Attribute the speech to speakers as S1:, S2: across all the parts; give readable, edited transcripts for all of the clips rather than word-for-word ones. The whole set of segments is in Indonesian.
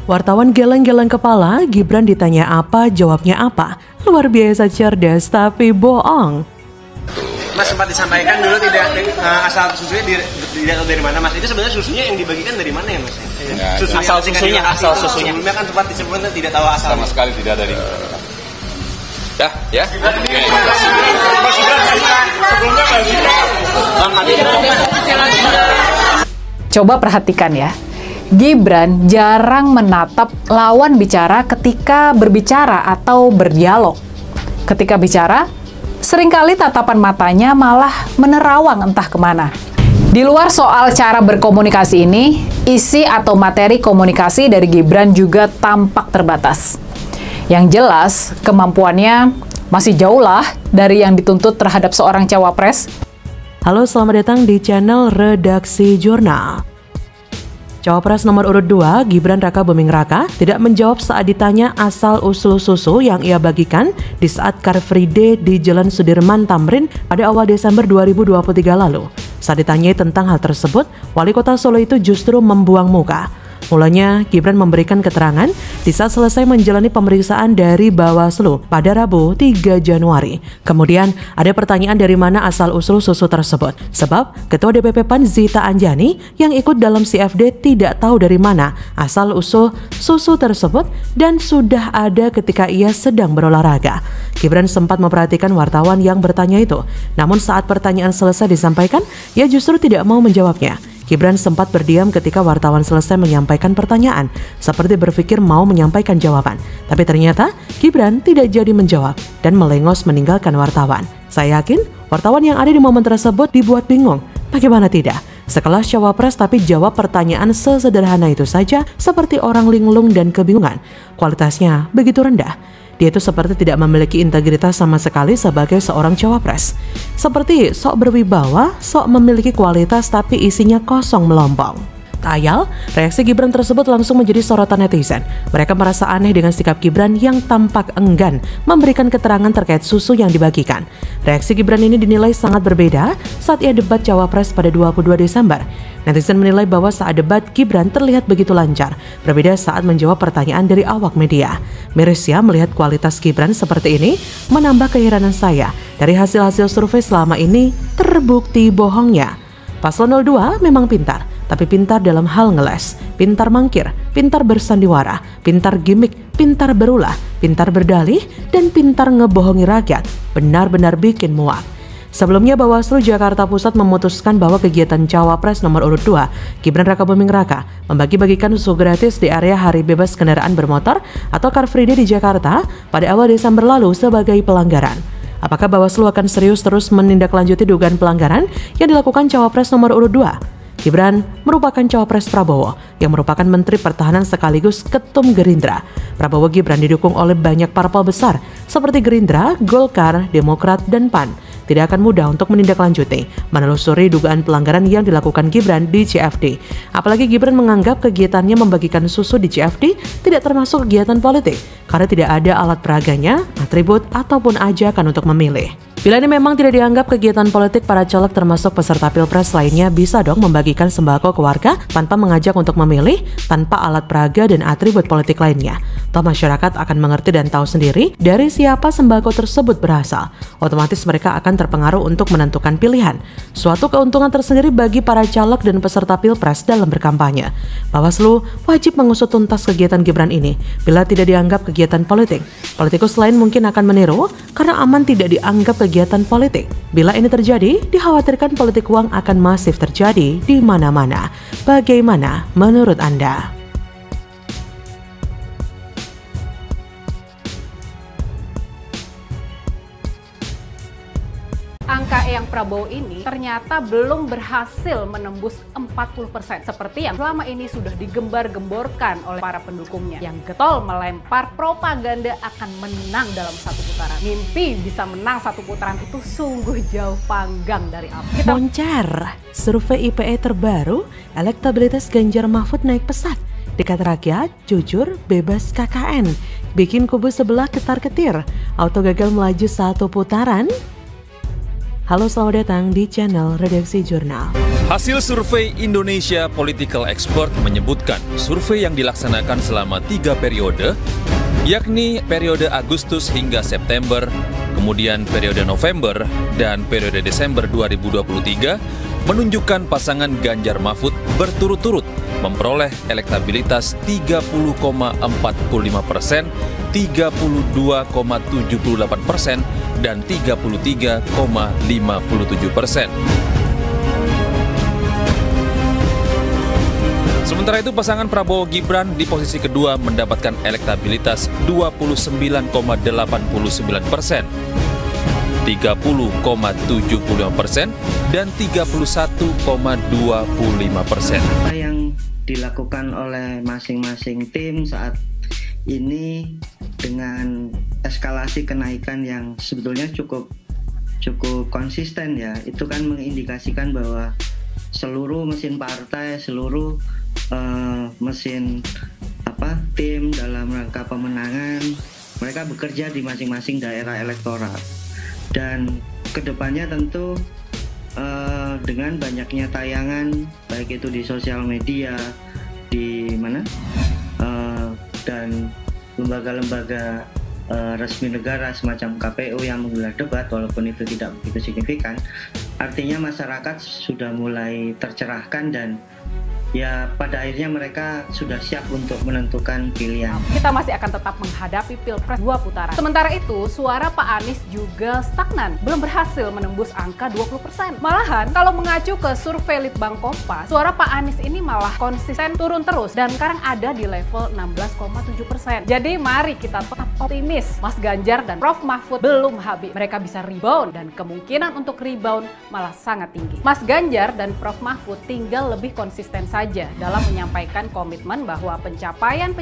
S1: Wartawan geleng-geleng kepala, Gibran ditanya apa, jawabnya apa. Luar biasa cerdas tapi bohong.
S2: Mas sempat disampaikan dulu tidak asal susunya tidak tahu dari mana, Mas. Itu sebenarnya susunya yang dibagikan dari mana ya, Mas?
S3: Asal susunya.
S2: Sebelumnya kan sempat disebutkan tidak tahu asal.
S3: Sama sekali tidak dari. Ya.
S4: Coba perhatikan ya, Gibran jarang menatap lawan bicara ketika berbicara atau berdialog. Ketika bicara, seringkali tatapan matanya malah menerawang entah kemana. Di luar soal cara berkomunikasi ini, isi atau materi komunikasi dari Gibran juga tampak terbatas. Yang jelas, kemampuannya masih jauh lah dari yang dituntut terhadap seorang cawapres.
S1: Halo, selamat datang di channel Redaksi Jurnal. Cawapres nomor urut 2, Gibran Raka Buming Raka, tidak menjawab saat ditanya asal-usul susu yang ia bagikan di saat Car Free Day di Jalan Sudirman Tamrin pada awal Desember 2023 lalu. Saat ditanyai tentang hal tersebut, Wali Kota Solo itu justru membuang muka. Mulanya, Gibran memberikan keterangan di saat selesai menjalani pemeriksaan dari Bawaslu pada Rabu 3 Januari. Kemudian, ada pertanyaan dari mana asal-usul susu tersebut. Sebab, Ketua DPP PAN Zita Anjani yang ikut dalam CFD tidak tahu dari mana asal-usul susu tersebut dan sudah ada ketika ia sedang berolahraga. Gibran sempat memperhatikan wartawan yang bertanya itu. Namun saat pertanyaan selesai disampaikan, ia justru tidak mau menjawabnya. Gibran sempat berdiam ketika wartawan selesai menyampaikan pertanyaan, seperti berpikir mau menyampaikan jawaban. Tapi ternyata Gibran tidak jadi menjawab dan melengos meninggalkan wartawan. Saya yakin wartawan yang ada di momen tersebut dibuat bingung. Bagaimana tidak? Sekelas cawapres tapi jawab pertanyaan sesederhana itu saja seperti orang linglung dan kebingungan. Kualitasnya begitu rendah. Dia itu seperti tidak memiliki integritas sama sekali sebagai seorang cawapres. Seperti sok berwibawa, sok memiliki kualitas tapi isinya kosong melompong. Tak ayal, reaksi Gibran tersebut langsung menjadi sorotan netizen. Mereka merasa aneh dengan sikap Gibran yang tampak enggan memberikan keterangan terkait susu yang dibagikan. Reaksi Gibran ini dinilai sangat berbeda saat ia debat cawapres pada 22 Desember. Netizen menilai bahwa saat debat Gibran terlihat begitu lancar, berbeda saat menjawab pertanyaan dari awak media. Miris ya melihat kualitas Gibran seperti ini, menambah keheranan saya. Dari hasil-hasil survei selama ini, terbukti bohongnya. Paslon 02 memang pintar, tapi pintar dalam hal ngeles, pintar mangkir, pintar bersandiwara, pintar gimmick, pintar berulah, pintar berdalih, dan pintar ngebohongi rakyat. Benar-benar bikin muak. Sebelumnya Bawaslu Jakarta Pusat memutuskan bahwa kegiatan Cawapres nomor urut 2, Gibran Raka Buming Raka, membagi-bagikan susu gratis di area hari bebas kendaraan bermotor atau Car Free Day di Jakarta pada awal Desember lalu sebagai pelanggaran. Apakah Bawaslu akan serius terus menindaklanjuti dugaan pelanggaran yang dilakukan Cawapres nomor urut 2? Gibran merupakan cawapres Prabowo yang merupakan Menteri Pertahanan sekaligus Ketum Gerindra. Prabowo Gibran didukung oleh banyak parpol besar seperti Gerindra, Golkar, Demokrat, dan PAN. Tidak akan mudah untuk menindaklanjuti, menelusuri dugaan pelanggaran yang dilakukan Gibran di CFD. Apalagi Gibran menganggap kegiatannya membagikan susu di CFD tidak termasuk kegiatan politik karena tidak ada alat peraganya, atribut, ataupun ajakan untuk memilih. Bila ini memang tidak dianggap kegiatan politik, para caleg termasuk peserta pilpres lainnya bisa dong membagikan sembako ke warga tanpa mengajak untuk memilih, tanpa alat peraga dan atribut politik lainnya. Toh masyarakat akan mengerti dan tahu sendiri dari siapa sembako tersebut berasal. Otomatis mereka akan terpengaruh untuk menentukan pilihan. Suatu keuntungan tersendiri bagi para caleg dan peserta pilpres dalam berkampanye. Bawaslu wajib mengusut tuntas kegiatan Gibran ini bila tidak dianggap kegiatan politik. Politikus lain mungkin akan meniru karena aman tidak dianggap kegiatan politik. Bila ini terjadi, dikhawatirkan politik uang akan masif terjadi di mana-mana. Bagaimana menurut Anda?
S4: Angka Eyang Prabowo ini ternyata belum berhasil menembus 40% seperti yang selama ini sudah digembar-gemborkan oleh para pendukungnya yang getol melempar propaganda akan menang dalam satu putaran. Mimpi bisa menang satu putaran itu sungguh jauh panggang dari api.
S1: Moncer, survei IPE terbaru, elektabilitas Ganjar Mahfud naik pesat. Dekat rakyat, jujur, bebas KKN. Bikin kubu sebelah ketar-ketir. Auto gagal melaju satu putaran. Halo, selamat datang di channel Redaksi Jurnal.
S3: Hasil survei Indonesia Political Expert menyebutkan survei yang dilaksanakan selama 3 periode, yakni periode Agustus hingga September, kemudian periode November, dan periode Desember 2023, menunjukkan pasangan Ganjar Mahfud berturut-turut memperoleh elektabilitas 30,45%, 32,78%, dan 33,57%. Sementara itu, pasangan Prabowo Gibran di posisi kedua mendapatkan elektabilitas 29,89%, 30,75%, dan 31,25%.
S5: Apa yang dilakukan oleh masing-masing tim saat ini dengan eskalasi kenaikan yang sebetulnya cukup konsisten ya, itu kan mengindikasikan bahwa seluruh mesin partai, seluruh mesin tim dalam rangka pemenangan, mereka bekerja di masing-masing daerah elektoral. Dan kedepannya tentu dengan banyaknya tayangan, baik itu di sosial media, di mana dan lembaga-lembaga resmi negara semacam KPU yang menggelar debat, walaupun itu tidak begitu signifikan, artinya masyarakat sudah mulai tercerahkan dan ya pada akhirnya mereka sudah siap untuk menentukan pilihan.
S4: Kita masih akan tetap menghadapi Pilpres 2 putaran. Sementara itu, suara Pak Anies juga stagnan, belum berhasil menembus angka 20%. Malahan, kalau mengacu ke survei Litbang Kompas, suara Pak Anies ini malah konsisten turun terus dan sekarang ada di level 16,7%. Jadi mari kita tetap optimis. Mas Ganjar dan Prof Mahfud belum habis. Mereka bisa rebound dan kemungkinan untuk rebound malah sangat tinggi. Mas Ganjar dan Prof Mahfud tinggal lebih konsisten saja dalam menyampaikan komitmen bahwa pencapaian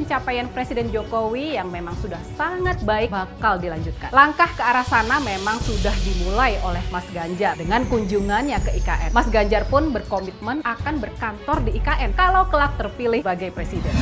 S4: Presiden Jokowi yang memang sudah sangat baik bakal dilanjutkan. Langkah ke arah sana memang sudah dimulai oleh Mas Ganjar dengan kunjungannya ke IKN. Mas Ganjar pun berkomitmen akan berkantor di IKN kalau kelak terpilih sebagai presiden.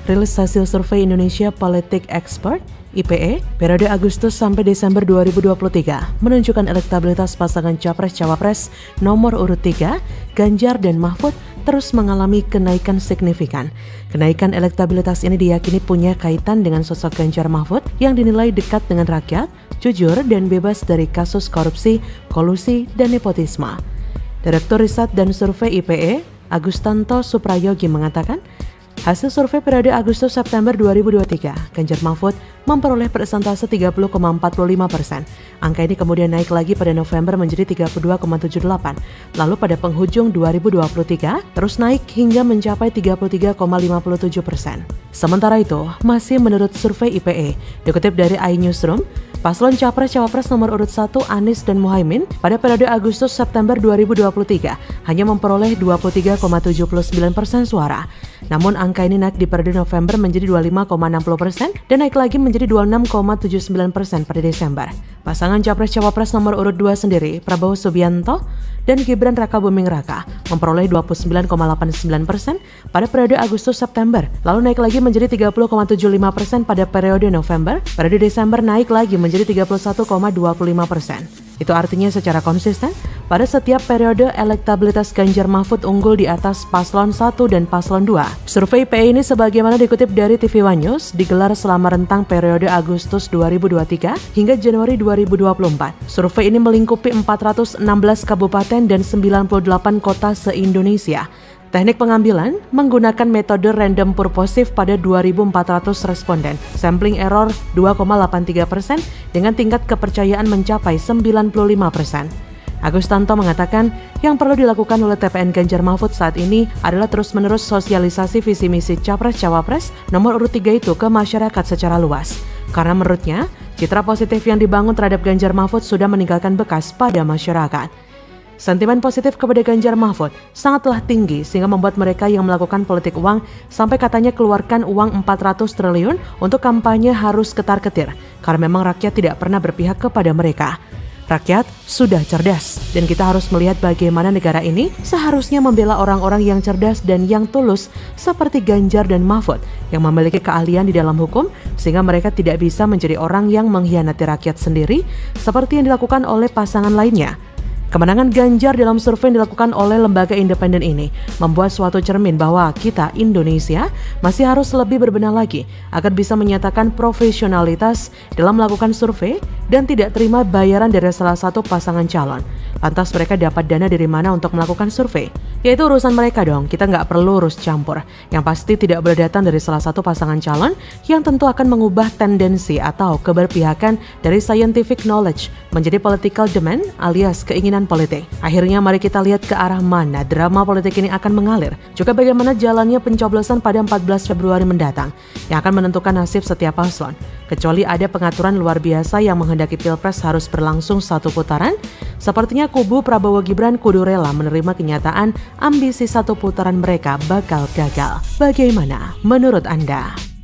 S1: Rilis hasil survei Indonesia Political Expert (IPE) periode Agustus sampai Desember 2023 menunjukkan elektabilitas pasangan Capres-Cawapres nomor urut 3, Ganjar dan Mahfud terus mengalami kenaikan signifikan. Kenaikan elektabilitas ini diyakini punya kaitan dengan sosok Ganjar Mahfud yang dinilai dekat dengan rakyat, jujur dan bebas dari kasus korupsi, kolusi, dan nepotisme. Direktur Riset dan Survei IPE, Agustanto Suprayogi mengatakan, hasil survei periode Agustus-September 2023, Ganjar Mahfud memperoleh persentase 30,45%. Angka ini kemudian naik lagi pada November menjadi 32,78%. Lalu pada penghujung 2023 terus naik hingga mencapai 33,57%. Sementara itu, masih menurut survei IPE, dikutip dari iNewsroom, paslon Capres-Cawapres nomor urut 1 Anies dan Muhaimin pada periode Agustus-September 2023 hanya memperoleh 23,79% suara. Namun angka ini naik di periode November menjadi 25,60% dan naik lagi menjadi 26,79% pada Desember. Pasangan Capres-Cawapres nomor urut 2 sendiri, Prabowo Subianto dan Gibran Raka Buming Raka, memperoleh 29,89% pada periode Agustus-September, lalu naik lagi menjadi 30,75% pada periode November, periode Desember naik lagi menjadi 31,25%. Itu artinya secara konsisten, pada setiap periode elektabilitas Ganjar Mahfud unggul di atas paslon 1 dan paslon 2. Survei PE ini sebagaimana dikutip dari TV One News digelar selama rentang periode Agustus 2023 hingga Januari 2024. Survei ini melingkupi 416 kabupaten dan 98 kota se-Indonesia. Teknik pengambilan menggunakan metode random purposive pada 2.400 responden. Sampling error 2,83% dengan tingkat kepercayaan mencapai 95%. Agustanto mengatakan yang perlu dilakukan oleh TPN Ganjar Mahfud saat ini adalah terus-menerus sosialisasi visi misi Capres-Cawapres nomor urut 3 itu ke masyarakat secara luas. Karena menurutnya, citra positif yang dibangun terhadap Ganjar Mahfud sudah meninggalkan bekas pada masyarakat. Sentimen positif kepada Ganjar Mahfud sangatlah tinggi sehingga membuat mereka yang melakukan politik uang sampai katanya keluarkan uang 400 triliun untuk kampanye harus ketar-ketir karena memang rakyat tidak pernah berpihak kepada mereka. Rakyat sudah cerdas dan kita harus melihat bagaimana negara ini seharusnya membela orang-orang yang cerdas dan yang tulus seperti Ganjar dan Mahfud yang memiliki keahlian di dalam hukum sehingga mereka tidak bisa menjadi orang yang mengkhianati rakyat sendiri seperti yang dilakukan oleh pasangan lainnya. Kemenangan Ganjar dalam survei yang dilakukan oleh lembaga independen ini membuat suatu cermin bahwa kita, Indonesia, masih harus lebih berbenah lagi agar bisa menyatakan profesionalitas dalam melakukan survei dan tidak terima bayaran dari salah satu pasangan calon. Lantas mereka dapat dana dari mana untuk melakukan survei? Yaitu urusan mereka dong, kita nggak perlu urus campur. Yang pasti tidak boleh datang dari salah satu pasangan calon yang tentu akan mengubah tendensi atau keberpihakan dari scientific knowledge menjadi political demand alias keinginan politik. Akhirnya mari kita lihat ke arah mana drama politik ini akan mengalir, juga bagaimana jalannya pencoblosan pada 14 Februari mendatang yang akan menentukan nasib setiap paslon. Kecuali ada pengaturan luar biasa yang menghendaki Pilpres harus berlangsung satu putaran, sepertinya kubu Prabowo Gibran kudu rela menerima kenyataan ambisi satu putaran mereka bakal gagal. Bagaimana menurut Anda?